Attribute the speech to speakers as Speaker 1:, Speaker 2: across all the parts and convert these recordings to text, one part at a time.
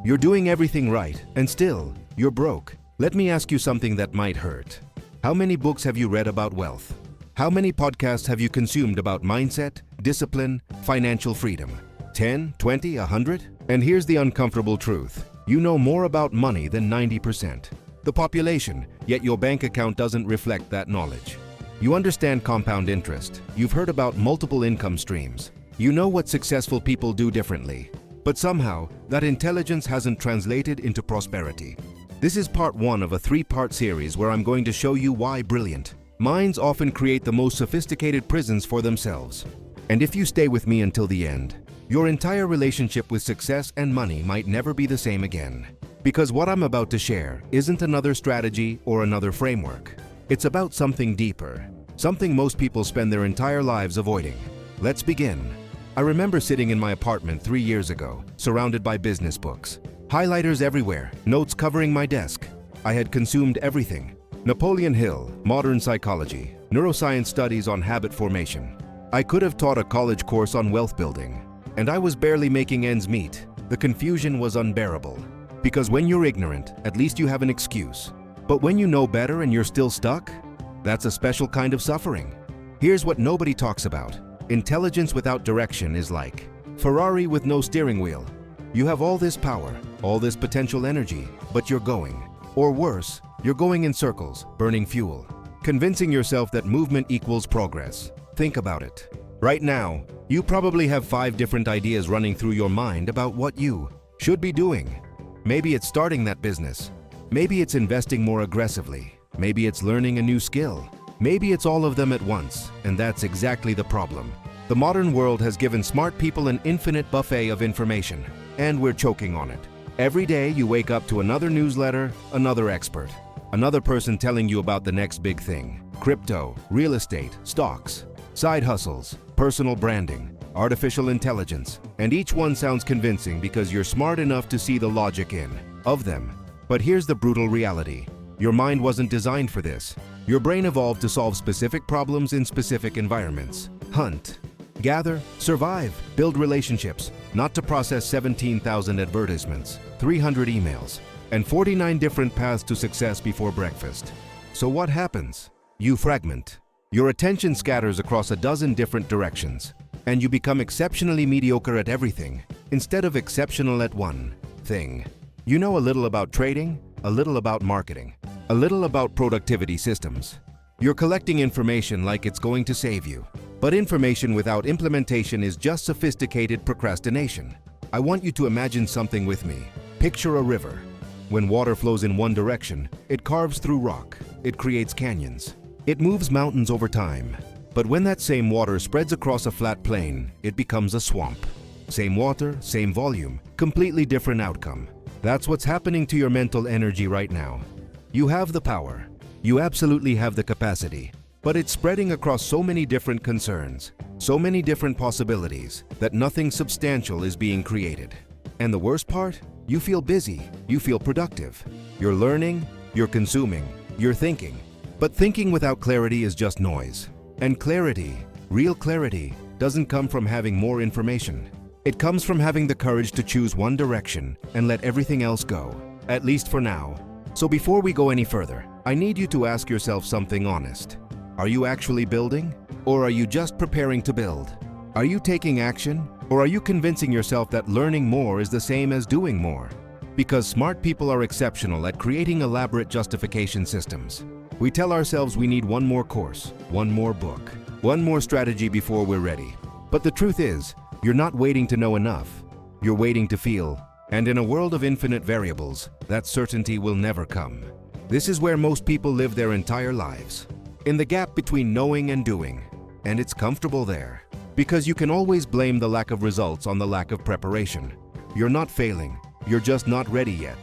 Speaker 1: You're doing everything right, and still, you're broke. Let me ask you something that might hurt. How many books have you read about wealth? How many podcasts have you consumed about mindset, discipline, financial freedom? 10, 20, 100? And here's the uncomfortable truth. You know more about money than 90%. The population, yet your bank account doesn't reflect that knowledge. You understand compound interest. You've heard about multiple income streams. You know what successful people do differently. But somehow, that intelligence hasn't translated into prosperity. This is part 1 of a 3-part series where I'm going to show you why brilliant minds often create the most sophisticated prisons for themselves. And if you stay with me until the end, your entire relationship with success and money might never be the same again. Because what I'm about to share isn't another strategy or another framework. It's about something deeper, something most people spend their entire lives avoiding. Let's begin. I remember sitting in my apartment 3 years ago, surrounded by business books. Highlighters everywhere, notes covering my desk. I had consumed everything. Napoleon Hill, modern psychology, neuroscience studies on habit formation. I could have taught a college course on wealth building. And I was barely making ends meet. The confusion was unbearable. Because when you're ignorant, at least you have an excuse. But when you know better and you're still stuck, that's a special kind of suffering. Here's what nobody talks about. Intelligence without direction is like Ferrari with no steering wheel. You have all this power, all this potential energy, but you're going. Or worse, you're going in circles, burning fuel, convincing yourself that movement equals progress. Think about it. Right now, you probably have 5 different ideas running through your mind about what you should be doing. Maybe it's starting that business. Maybe it's investing more aggressively. Maybe it's learning a new skill. Maybe it's all of them at once, and that's exactly the problem. The modern world has given smart people an infinite buffet of information, and we're choking on it. Every day you wake up to another newsletter, another expert, another person telling you about the next big thing. Crypto, real estate, stocks, side hustles, personal branding, artificial intelligence, and each one sounds convincing because you're smart enough to see the logic of them. But here's the brutal reality. Your mind wasn't designed for this. Your brain evolved to solve specific problems in specific environments. Hunt, gather, survive, build relationships, not to process 17,000 advertisements, 300 emails, and 49 different paths to success before breakfast. So what happens? You fragment. Your attention scatters across a dozen different directions, and you become exceptionally mediocre at everything, instead of exceptional at one thing. You know a little about trading, a little about marketing, a little about productivity systems. You're collecting information like it's going to save you. But information without implementation is just sophisticated procrastination. I want you to imagine something with me. Picture a river. When water flows in one direction, it carves through rock. It creates canyons. It moves mountains over time. But when that same water spreads across a flat plain, it becomes a swamp. Same water, same volume, completely different outcome. That's what's happening to your mental energy right now. You have the power. You absolutely have the capacity. But it's spreading across so many different concerns, so many different possibilities, that nothing substantial is being created. And the worst part? You feel busy. You feel productive. You're learning, you're consuming, you're thinking. But thinking without clarity is just noise. And clarity, real clarity, doesn't come from having more information. It comes from having the courage to choose one direction and let everything else go, at least for now. So before we go any further, I need you to ask yourself something honest. Are you actually building? Or are you just preparing to build? Are you taking action? Or are you convincing yourself that learning more is the same as doing more? Because smart people are exceptional at creating elaborate justification systems. We tell ourselves we need one more course, one more book, one more strategy before we're ready. But the truth is, you're not waiting to know enough. You're waiting to feel. And in a world of infinite variables, that certainty will never come. This is where most people live their entire lives. In the gap between knowing and doing. And it's comfortable there. Because you can always blame the lack of results on the lack of preparation. You're not failing. You're just not ready yet.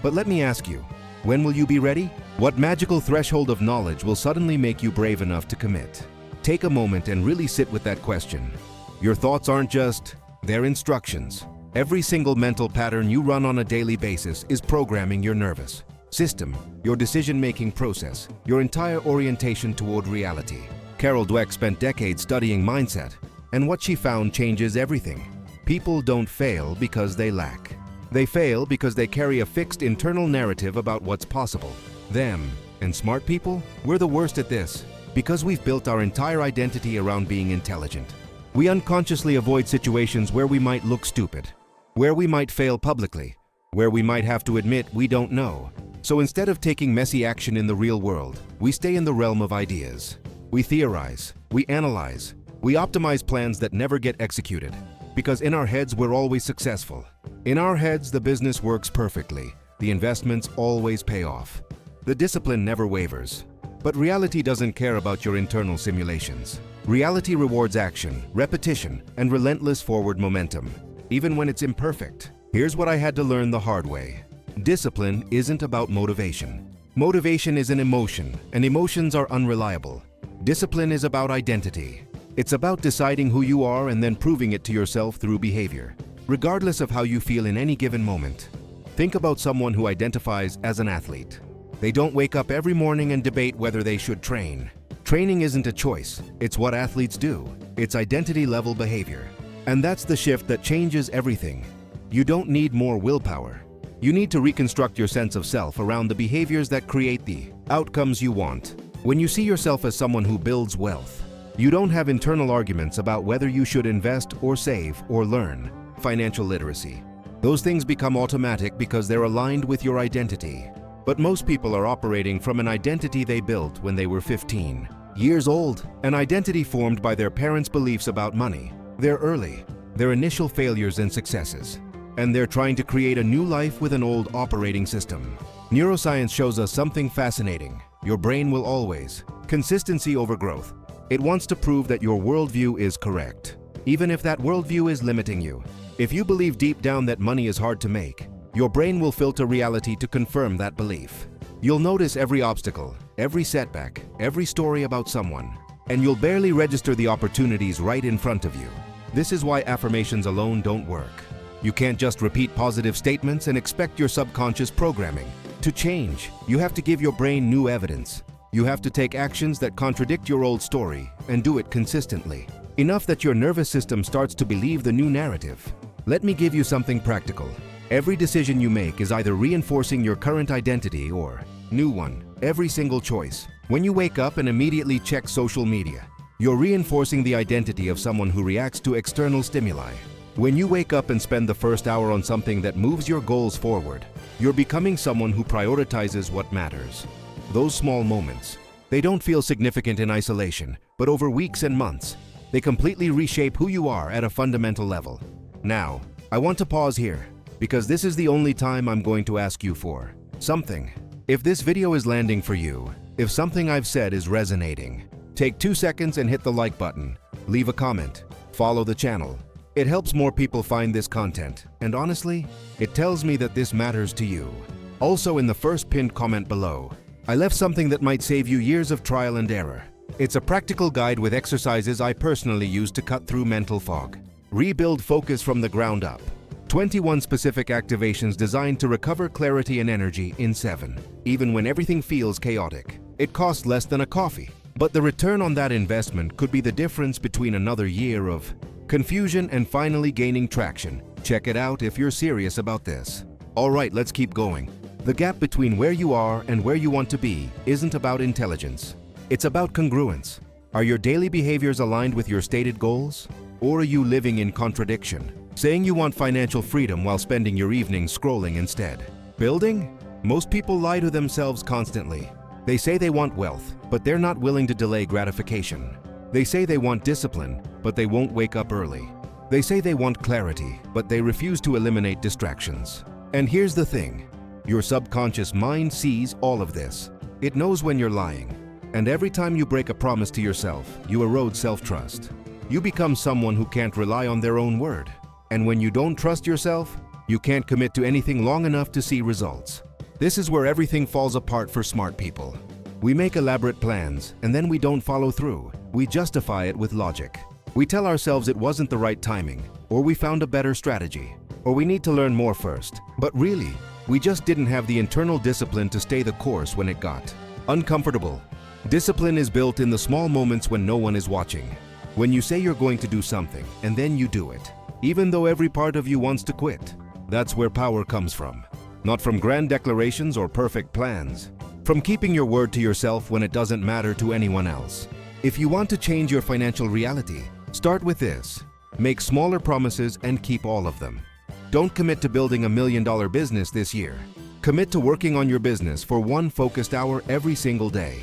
Speaker 1: But let me ask you, when will you be ready? What magical threshold of knowledge will suddenly make you brave enough to commit? Take a moment and really sit with that question. Your thoughts aren't just, they're instructions. Every single mental pattern you run on a daily basis is programming your nervous system, your decision-making process, your entire orientation toward reality. Carol Dweck spent decades studying mindset, and what she found changes everything. People don't fail because they lack. They fail because they carry a fixed internal narrative about what's possible. Them. And smart people? We're the worst at this because we've built our entire identity around being intelligent. We unconsciously avoid situations where we might look stupid, where we might fail publicly, where we might have to admit we don't know. So instead of taking messy action in the real world, we stay in the realm of ideas. We theorize, we analyze, we optimize plans that never get executed. Because in our heads, we're always successful. In our heads, the business works perfectly. The investments always pay off. The discipline never wavers. But reality doesn't care about your internal simulations. Reality rewards action, repetition, and relentless forward momentum, even when it's imperfect. Here's what I had to learn the hard way. Discipline isn't about motivation. Motivation is an emotion, and emotions are unreliable. Discipline is about identity. It's about deciding who you are and then proving it to yourself through behavior, regardless of how you feel in any given moment. Think about someone who identifies as an athlete. They don't wake up every morning and debate whether they should train. Training isn't a choice, it's what athletes do. It's identity-level behavior. And that's the shift that changes everything. You don't need more willpower. You need to reconstruct your sense of self around the behaviors that create the outcomes you want. When you see yourself as someone who builds wealth, you don't have internal arguments about whether you should invest or save or learn financial literacy. Those things become automatic because they're aligned with your identity. But most people are operating from an identity they built when they were 15 years old, an identity formed by their parents' beliefs about money, their initial failures and successes. And they're trying to create a new life with an old operating system. Neuroscience shows us something fascinating. Your brain will always, consistency over growth. It wants to prove that your worldview is correct, even if that worldview is limiting you. If you believe deep down that money is hard to make, your brain will filter reality to confirm that belief. You'll notice every obstacle, every setback, every story about someone, and you'll barely register the opportunities right in front of you. This is why affirmations alone don't work. You can't just repeat positive statements and expect your subconscious programming to change. You have to give your brain new evidence. You have to take actions that contradict your old story and do it consistently, enough that your nervous system starts to believe the new narrative. Let me give you something practical. Every decision you make is either reinforcing your current identity or new one. Every single choice. When you wake up and immediately check social media, you're reinforcing the identity of someone who reacts to external stimuli. When you wake up and spend the first hour on something that moves your goals forward, you're becoming someone who prioritizes what matters. Those small moments, they don't feel significant in isolation, but over weeks and months, they completely reshape who you are at a fundamental level. Now, I want to pause here, because this is the only time I'm going to ask you for something. If this video is landing for you, if something I've said is resonating, take 2 seconds and hit the like button, leave a comment, follow the channel. It helps more people find this content, and honestly, it tells me that this matters to you. Also, in the first pinned comment below, I left something that might save you years of trial and error. It's a practical guide with exercises I personally use to cut through mental fog. Rebuild focus from the ground up. 21 specific activations designed to recover clarity and energy in 7, even when everything feels chaotic. It costs less than a coffee, but the return on that investment could be the difference between another year of confusion and finally gaining traction. Check it out if you're serious about this. All right, let's keep going. The gap between where you are and where you want to be isn't about intelligence. It's about congruence. Are your daily behaviors aligned with your stated goals? Or are you living in contradiction? Saying you want financial freedom while spending your evenings scrolling instead. Building? Most people lie to themselves constantly. They say they want wealth, but they're not willing to delay gratification. They say they want discipline, but they won't wake up early. They say they want clarity, but they refuse to eliminate distractions. And here's the thing. Your subconscious mind sees all of this. It knows when you're lying. And every time you break a promise to yourself, you erode self-trust. You become someone who can't rely on their own word. And when you don't trust yourself, you can't commit to anything long enough to see results. This is where everything falls apart for smart people. We make elaborate plans, and then we don't follow through. We justify it with logic. We tell ourselves it wasn't the right timing, or we found a better strategy, or we need to learn more first. But really, we just didn't have the internal discipline to stay the course when it got uncomfortable. Discipline is built in the small moments when no one is watching. When you say you're going to do something, and then you do it. Even though every part of you wants to quit. That's where power comes from. Not from grand declarations or perfect plans. From keeping your word to yourself when it doesn't matter to anyone else. If you want to change your financial reality, start with this. Make smaller promises and keep all of them. Don't commit to building $1 million business this year. Commit to working on your business for 1 focused hour every single day.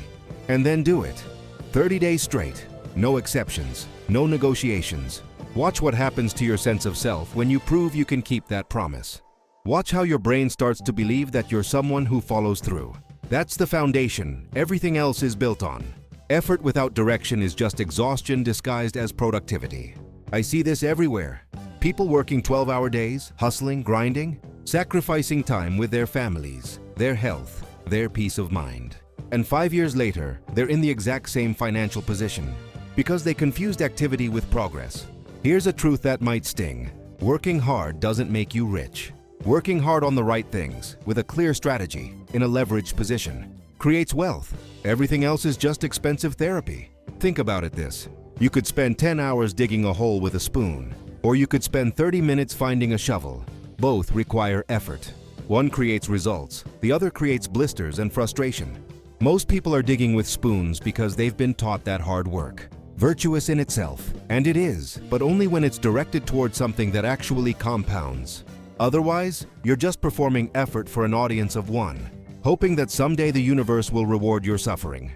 Speaker 1: And then do it. 30 days straight. No exceptions. No negotiations. Watch what happens to your sense of self when you prove you can keep that promise. Watch how your brain starts to believe that you're someone who follows through. That's the foundation everything else is built on. Effort without direction is just exhaustion disguised as productivity. I see this everywhere. People working 12-hour days, hustling, grinding, sacrificing time with their families, their health, their peace of mind. And 5 years later, they're in the exact same financial position because they confused activity with progress. Here's a truth that might sting. Working hard doesn't make you rich. Working hard on the right things, with a clear strategy, in a leveraged position, creates wealth. Everything else is just expensive therapy. Think about it this. You could spend 10 hours digging a hole with a spoon, or you could spend 30 minutes finding a shovel. Both require effort. One creates results, the other creates blisters and frustration. Most people are digging with spoons because they've been taught that hard work. Virtuous in itself, and it is, but only when it's directed towards something that actually compounds. Otherwise, you're just performing effort for an audience of one, hoping that someday the universe will reward your suffering.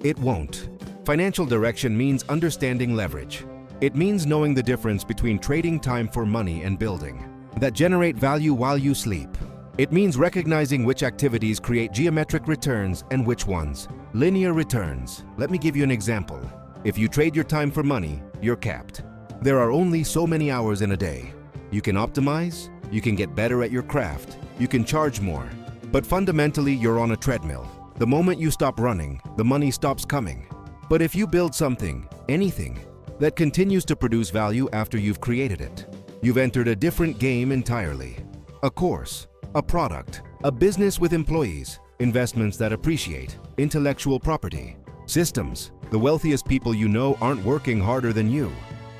Speaker 1: It won't. Financial direction means understanding leverage. It means knowing the difference between trading time for money and building that generate value while you sleep. It means recognizing which activities create geometric returns and which ones linear returns. Let me give you an example. If you trade your time for money, you're capped. There are only so many hours in a day. You can optimize, you can get better at your craft, you can charge more. But fundamentally, you're on a treadmill. The moment you stop running, the money stops coming. But if you build something, anything, that continues to produce value after you've created it, you've entered a different game entirely. A course, a product, a business with employees, investments that appreciate, intellectual property, systems. The wealthiest people you know aren't working harder than you.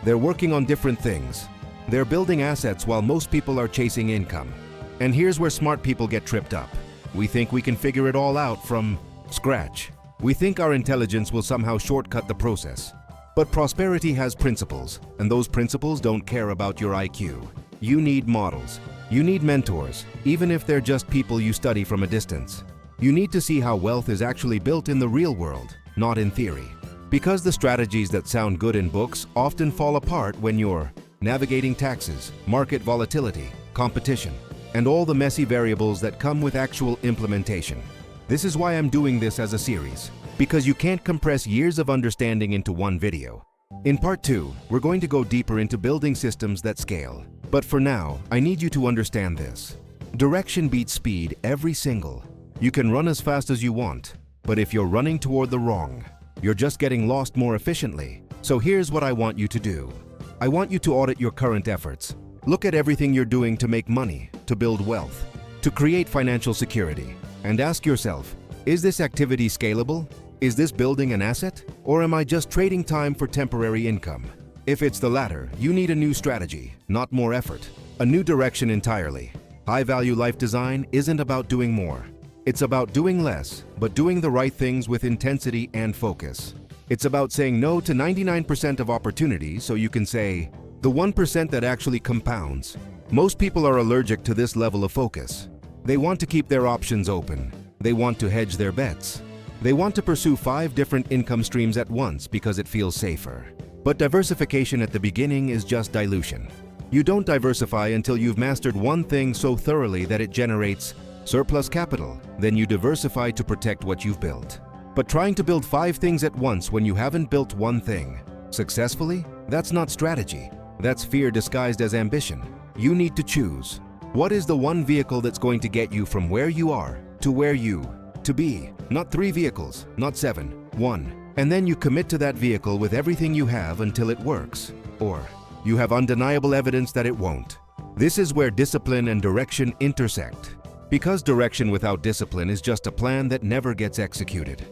Speaker 1: They're working on different things. They're building assets while most people are chasing income. And here's where smart people get tripped up. We think we can figure it all out from scratch. We think our intelligence will somehow shortcut the process. But prosperity has principles, and those principles don't care about your IQ. You need models. You need mentors, even if they're just people you study from a distance. You need to see how wealth is actually built in the real world, not in theory. Because the strategies that sound good in books often fall apart when you're navigating taxes, market volatility, competition, and all the messy variables that come with actual implementation. This is why I'm doing this as a series, because you can't compress years of understanding into one video. In part 2, we're going to go deeper into building systems that scale. But for now, I need you to understand this. Direction beats speed every single. You can run as fast as you want, but if you're running toward the wrong, you're just getting lost more efficiently. So here's what I want you to do. I want you to audit your current efforts. Look at everything you're doing to make money, to build wealth, to create financial security, and ask yourself, is this activity scalable? Is this building an asset? Or am I just trading time for temporary income? If it's the latter, you need a new strategy, not more effort. A new direction entirely. High-value life design isn't about doing more. It's about doing less, but doing the right things with intensity and focus. It's about saying no to 99% of opportunities so you can say, the 1% that actually compounds. Most people are allergic to this level of focus. They want to keep their options open. They want to hedge their bets. They want to pursue 5 different income streams at once because it feels safer. But diversification at the beginning is just dilution. You don't diversify until you've mastered one thing so thoroughly that it generates surplus capital. Then you diversify to protect what you've built. But trying to build 5 things at once when you haven't built one thing successfully, that's not strategy. That's fear disguised as ambition. You need to choose. What is the one vehicle that's going to get you from where you are to where you to be? Not 3 vehicles, not 7, 1. And then you commit to that vehicle with everything you have until it works. Or you have undeniable evidence that it won't. This is where discipline and direction intersect. Because direction without discipline is just a plan that never gets executed.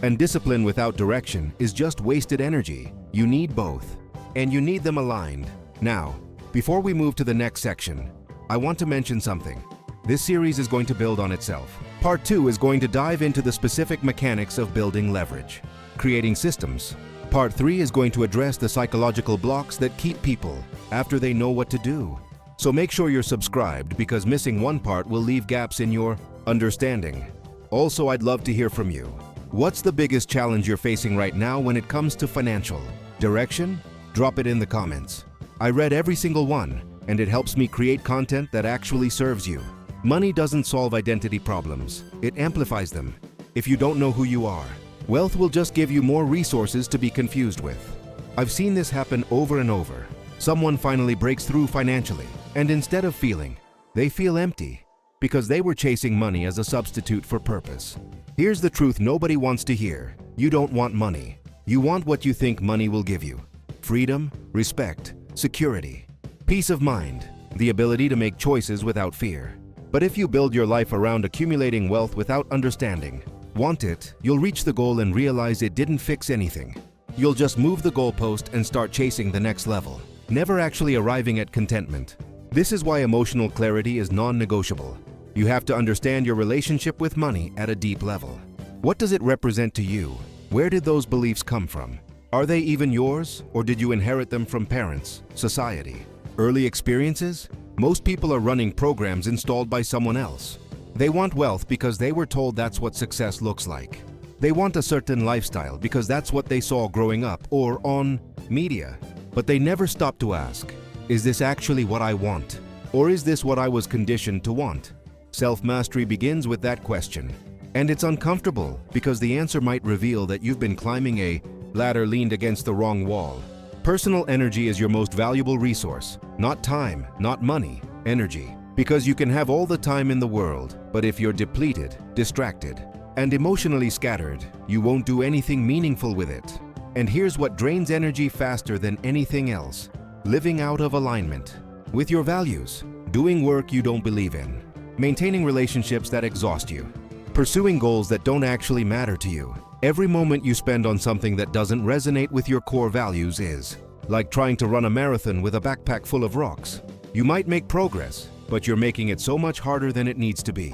Speaker 1: And discipline without direction is just wasted energy. You need both. And you need them aligned. Now, before we move to the next section, I want to mention something. This series is going to build on itself. Part 2 is going to dive into the specific mechanics of building leverage, creating systems. Part 3 is going to address the psychological blocks that keep people after they know what to do. So make sure you're subscribed, because missing one part will leave gaps in your understanding. Also, I'd love to hear from you. What's the biggest challenge you're facing right now when it comes to financial direction? Drop it in the comments. I read every single one, and it helps me create content that actually serves you. Money doesn't solve identity problems, it amplifies them. If you don't know who you are, wealth will just give you more resources to be confused with. I've seen this happen over and over. Someone finally breaks through financially, and instead of feeling, they feel empty because they were chasing money as a substitute for purpose. Here's the truth nobody wants to hear. You don't want money. You want what you think money will give you. Freedom, respect, security, peace of mind, the ability to make choices without fear. But if you build your life around accumulating wealth without understanding, want it, you'll reach the goal and realize it didn't fix anything. You'll just move the goalpost and start chasing the next level, never actually arriving at contentment. This is why emotional clarity is non-negotiable. You have to understand your relationship with money at a deep level. What does it represent to you? Where did those beliefs come from? Are they even yours, or did you inherit them from parents, society, early experiences? Most people are running programs installed by someone else. They want wealth because they were told that's what success looks like. They want a certain lifestyle because that's what they saw growing up or on media. But they never stop to ask, is this actually what I want? Or is this what I was conditioned to want? Self-mastery begins with that question. And it's uncomfortable because the answer might reveal that you've been climbing a ladder leaned against the wrong wall. Personal energy is your most valuable resource. Not time, not money, energy. Because you can have all the time in the world, but if you're depleted, distracted, and emotionally scattered, you won't do anything meaningful with it. And here's what drains energy faster than anything else: living out of alignment with your values, doing work you don't believe in, maintaining relationships that exhaust you, pursuing goals that don't actually matter to you. Every moment you spend on something that doesn't resonate with your core values is like trying to run a marathon with a backpack full of rocks. You might make progress, but you're making it so much harder than it needs to be.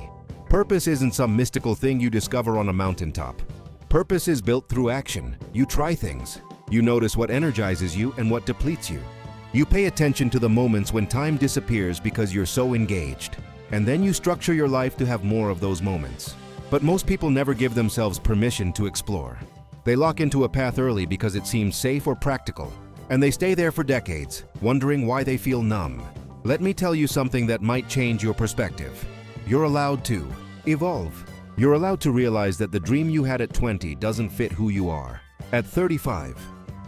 Speaker 1: Purpose isn't some mystical thing you discover on a mountaintop. Purpose is built through action. You try things. You notice what energizes you and what depletes you. You pay attention to the moments when time disappears because you're so engaged. And then you structure your life to have more of those moments. But most people never give themselves permission to explore. They lock into a path early because it seems safe or practical, and they stay there for decades, wondering why they feel numb. Let me tell you something that might change your perspective. You're allowed to evolve. You're allowed to realize that the dream you had at 20 doesn't fit who you are. At 35,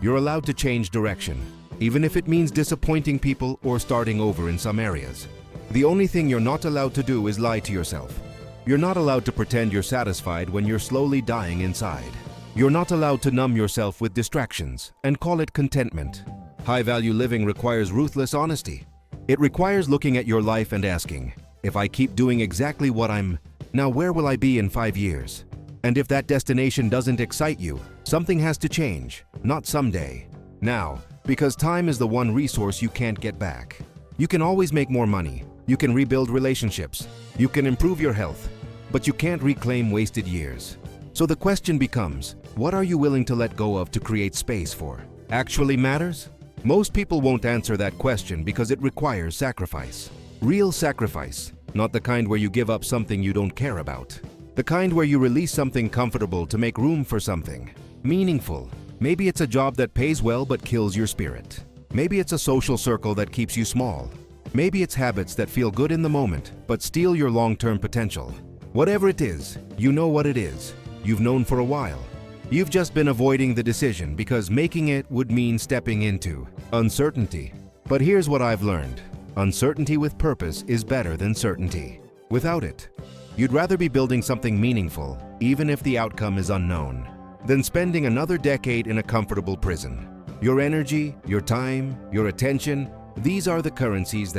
Speaker 1: you're allowed to change direction, even if it means disappointing people or starting over in some areas. The only thing you're not allowed to do is lie to yourself. You're not allowed to pretend you're satisfied when you're slowly dying inside. You're not allowed to numb yourself with distractions and call it contentment. High-value living requires ruthless honesty. It requires looking at your life and asking, if I keep doing exactly what I'm, now where will I be in 5 years? And if that destination doesn't excite you, something has to change, not someday. Now, because time is the one resource you can't get back. You can always make more money. You can rebuild relationships. You can improve your health, but you can't reclaim wasted years. So the question becomes, what are you willing to let go of to create space for? Actually matters? Most people won't answer that question because it requires sacrifice. Real sacrifice, not the kind where you give up something you don't care about. The kind where you release something comfortable to make room for something meaningful. Maybe it's a job that pays well but kills your spirit. Maybe it's a social circle that keeps you small. Maybe it's habits that feel good in the moment but steal your long-term potential. Whatever it is, you know what it is. You've known for a while. You've just been avoiding the decision because making it would mean stepping into uncertainty. But here's what I've learned. Uncertainty with purpose is better than certainty. Without it, you'd rather be building something meaningful, even if the outcome is unknown, than spending another decade in a comfortable prison. Your energy, your time, your attention, these are the currencies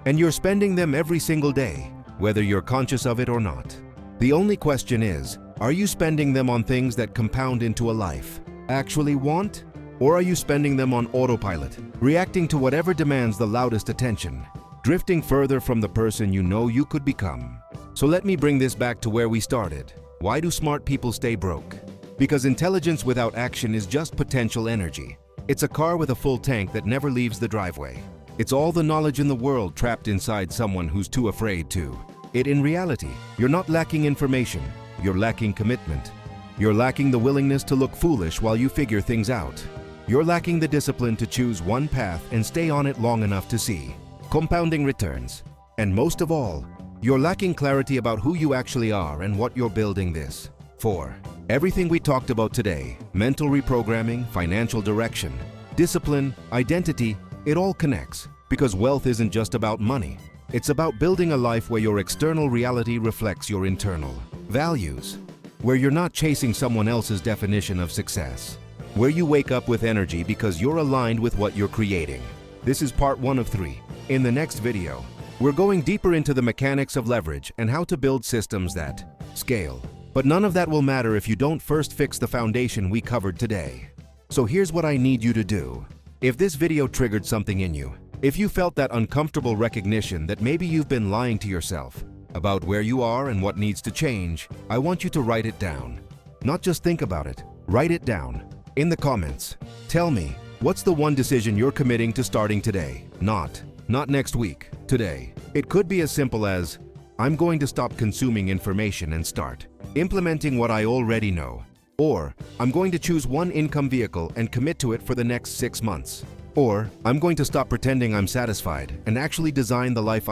Speaker 1: and you're spending them every single day, whether you're conscious of it or not. The only question is, are you spending them on things that compound into a life actually want? Or are you spending them on autopilot, reacting to whatever demands the loudest attention? drifting further from the person you know you could become. So let me bring this back to where we started. Why do smart people stay broke? Because intelligence without action is just potential energy. It's a car with a full tank that never leaves the driveway. It's all the knowledge in the world trapped inside someone who's too afraid to. In reality, you're not lacking information, you're lacking commitment. You're lacking the willingness to look foolish while you figure things out. You're lacking the discipline to choose one path and stay on it long enough to see compounding returns. And most of all, you're lacking clarity about who you actually are and what you're building this for. Everything we talked about today, mental reprogramming, financial direction, discipline, identity, it all connects, because wealth isn't just about money. It's about building a life where your external reality reflects your internal values, where you're not chasing someone else's definition of success, where you wake up with energy because you're aligned with what you're creating. This is part 1 of 3. In the next video, we're going deeper into the mechanics of leverage and how to build systems that scale. But none of that will matter if you don't first fix the foundation we covered today. So here's what I need you to do. If this video triggered something in you, if you felt that uncomfortable recognition that maybe you've been lying to yourself about where you are and what needs to change, I want you to write it down. Not just think about it, write it down. In the comments, tell me, what's the one decision you're committing to starting today? Not next week, today. It could be as simple as, I'm going to stop consuming information and start implementing what I already know. Or, I'm going to choose one income vehicle and commit to it for the next 6 months. Or, I'm going to stop pretending I'm satisfied and actually design the life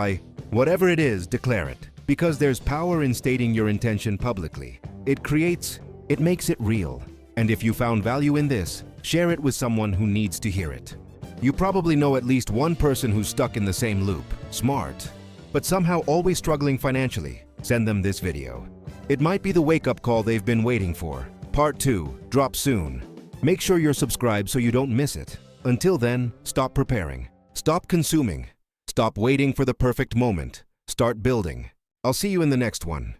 Speaker 1: whatever it is, declare it. Because there's power in stating your intention publicly. It makes it real. And if you found value in this, share it with someone who needs to hear it. You probably know at least one person who's stuck in the same loop, smart, but somehow always struggling financially. Send them this video. It might be the wake-up call they've been waiting for. Part 2, drop soon. Make sure you're subscribed so you don't miss it. Until then, stop preparing. Stop consuming. Stop waiting for the perfect moment. Start building. I'll see you in the next one.